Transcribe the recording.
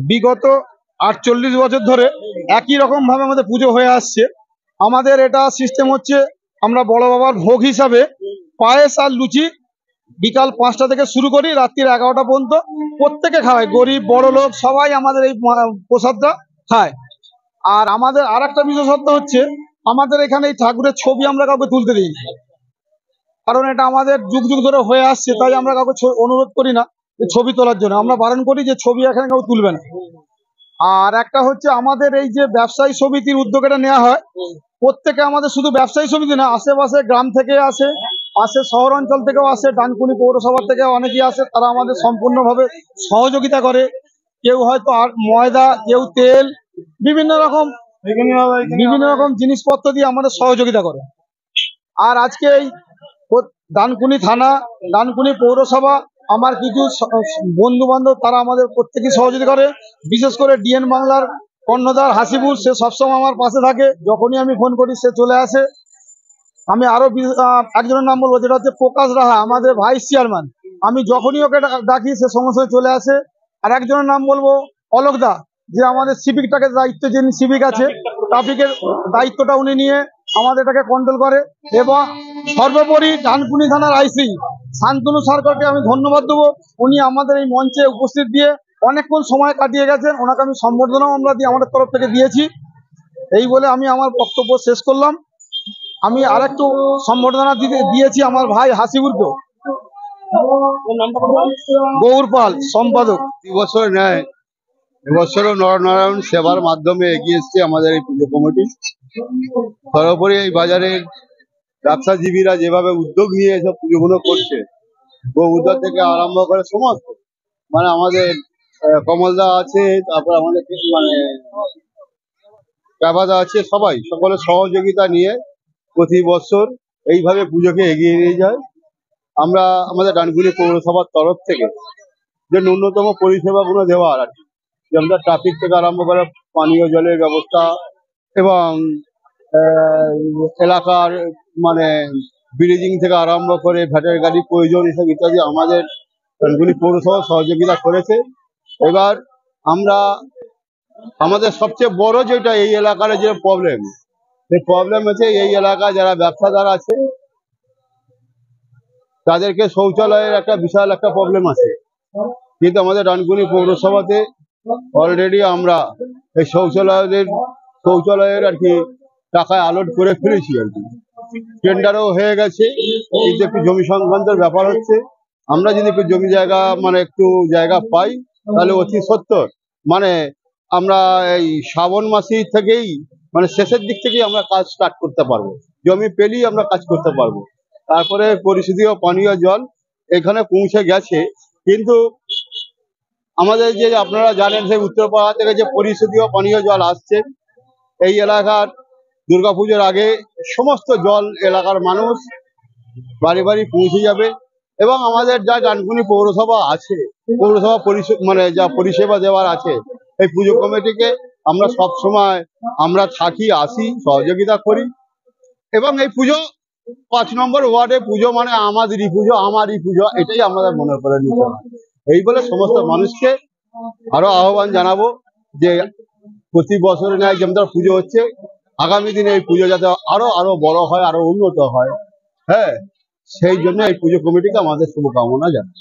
বিগত ৪৮ বছর ধরে একই রকম ভাবে আমাদের পুজো হয়ে আসছে। আমাদের এটা সিস্টেম হচ্ছে, আমরা বড় বাবার ভোগ হিসাবে পায়েস আর লুচি বিকাল ৫টা থেকে শুরু করি, রাত্রির ১১টা পর্যন্ত প্রত্যেকে খাওয়ায়, গরিব বড় লোক সবাই আমাদের এই প্রসাদটা খায়। আর আমাদের আর একটা বিশেষত্ব হচ্ছে, আমাদের এখানে এই ঠাকুরের ছবি আমরা কাউকে তুলতে দিই না, কারণ এটা আমাদের যুগ যুগ ধরে হয়ে আসছে। তাই আমরা কাউকে অনুরোধ করি না যে ছবি তোলার জন্য, আমরা বারণ করি যে ছবি এখানে কেউ তুলবে না। আর একটা হচ্ছে, আমাদের এই যে ব্যবসায়ী সমিতির উদ্যোগটা নেওয়া হয়, প্রত্যেকে আমাদের শুধু ব্যবসায়ী সমিতি না, আশেপাশে গ্রাম থেকে আসে, পাশে শহর অঞ্চল থেকেও আসে, ডানকুনি পৌরসভা থেকে অনেকেই আসে, তারা আমাদের সম্পূর্ণভাবে সহযোগিতা করে। কেউ হয়তো আর ময়দা, কেউ তেল, বিভিন্ন রকম জিনিসপত্র দিয়ে আমাদের সহযোগিতা করে। আর আজকে এই ডানকুনি থানা, ডানকুনি পৌরসভা, আমার কিছু বন্ধু বান্ধব, তারা আমাদের প্রত্যেকেই সহযোগিতা করে। বিশেষ করে ডিএন বাংলার কর্ণধার হাসিবুল, সে সবসময় আমার পাশে থাকে, যখনই আমি ফোন করি সে চলে আসে। আমি আরো একজনের নাম বলবো, যেটা হচ্ছে প্রকাশ রাহা, আমাদের ভাইস চেয়ারম্যান। আমি যখনই ওকে ডাকি সে সঙ্গে সঙ্গে চলে আসে। আর একজনের নাম বলবো অলোক দা, যে আমাদের সিভিকটাকে দায়িত্ব, যিনি সিভিক আছে, ট্রাফিকের দায়িত্বটা উনি নিয়ে আমাদের এটাকে কন্ট্রোল করে। এবং সর্বোপরি ডানকুনি থানার আইসি শান্তনু সরকারকে আমি ধন্যবাদ দেবো। উনি আমাদের এই মঞ্চে উপস্থিত দিয়ে অনেকক্ষণ সময় কাটিয়ে গেছেন, ওনাকে আমি সম্বর্ধনাও আমরা দিয়ে আমাদের তরফ থেকে দিয়েছি। এই বলে আমি আমার বক্তব্য শেষ করলাম। আমি আরেকটু সম্বর্ধনা দিয়েছি আমার ভাই হাসিবুলকে। গৌর পাল, সম্পাদক। বছর নেয়, এবছরও নরনারায়ণ সেবার মাধ্যমে এগিয়ে এসছে আমাদের এই পুজো কমিটি। সর্বোপরি এই বাজারের ব্যবসাজীবীরা যেভাবে উদ্যোগ নিয়ে এসব পুজোগুলো করছে, উদ্যোগ থেকে আরম্ভ করে সমস্ত, মানে আমাদের কমলদা আছে, তারপর আমাদের মানে কাবাদা আছে, সবাই সকলের সহযোগিতা নিয়ে প্রতি বছর এইভাবে পুজোকে এগিয়ে নিয়ে যায়। আমরা আমাদের ডানকুনি পৌরসভার তরফ থেকে যে ন্যূনতম পরিষেবাগুলো দেওয়ার আছে, যেমন ট্রাফিক থেকে আরম্ভ করে পানীয় জলের ব্যবস্থা এবং এলাকার মানে ব্রিজিং থেকে আরম্ভ করে ভ্যাটের গাড়ি প্রয়োজন, এসব ইত্যাদি আমাদের ডানকুনি পৌরসভা সহযোগিতা করেছে। এবার আমরা আমাদের সবচেয়ে বড় যেটা এই এলাকার যে প্রবলেম, সেই প্রবলেম হচ্ছে এই এলাকায় যারা ব্যবসাদার আছে তাদেরকে শৌচালয়ের একটা বিশাল একটা প্রবলেম আছে। কিন্তু আমাদের ডানকুনি পৌরসভাতে অলরেডি আমরা এই শৌচালয়ের আর কি টাকায় আলট করে ফেলেছি আর কি, টেন্ডারও হয়ে গেছে। কিন্তু একটু জমি সংক্রান্ত ব্যাপার হচ্ছে, আমরা যদি একটু জমি জায়গা মানে একটু জায়গা পাই, তাহলে অতি সত্তর মানে আমরা এই শ্রাবণ মাসি থেকেই মানে শেষের দিক থেকেই আমরা কাজ স্টার্ট করতে পারবো, জমি পেলেই আমরা কাজ করতে পারবো। তারপরে পরিশোধিত পানীয় জল এখানে পৌঁছে গেছে, কিন্তু আমাদের যে আপনারা জানেন সেই উত্তরপাড়া থেকে যে পরিশোধিত পানীয় জল আসছে, এই এলাকার দুর্গাপুজোর আগে সমস্ত জল এলাকার মানুষ বাড়ি বাড়ি পৌঁছে যাবে। এবং আমাদের যা ডানকুনি পৌরসভা আছে, পৌরসভা মানে যা পরিষেবা দেওয়ার আছে, এই পুজো কমিটিকে আমরা সব সময় আমরা থাকি, আসি, সহযোগিতা করি। এবং এই পুজো ৫ নম্বর ওয়ার্ডে পুজো মানে আমাদেরই পুজো, আমারই পুজো, এটাই আমাদের মনে করে নিতে হয়। এই বলে সমস্ত মানুষকে আরো আহ্বান জানাবো যে প্রতি বছরের ন্যায় যেমন পুজো হচ্ছে, আগামী দিনে এই পুজো যাতে আরো বড় হয়, আরো উন্নত হয়, হ্যাঁ, সেই জন্য এই পুজো কমিটিকে আমাদের শুভকামনা জানাই।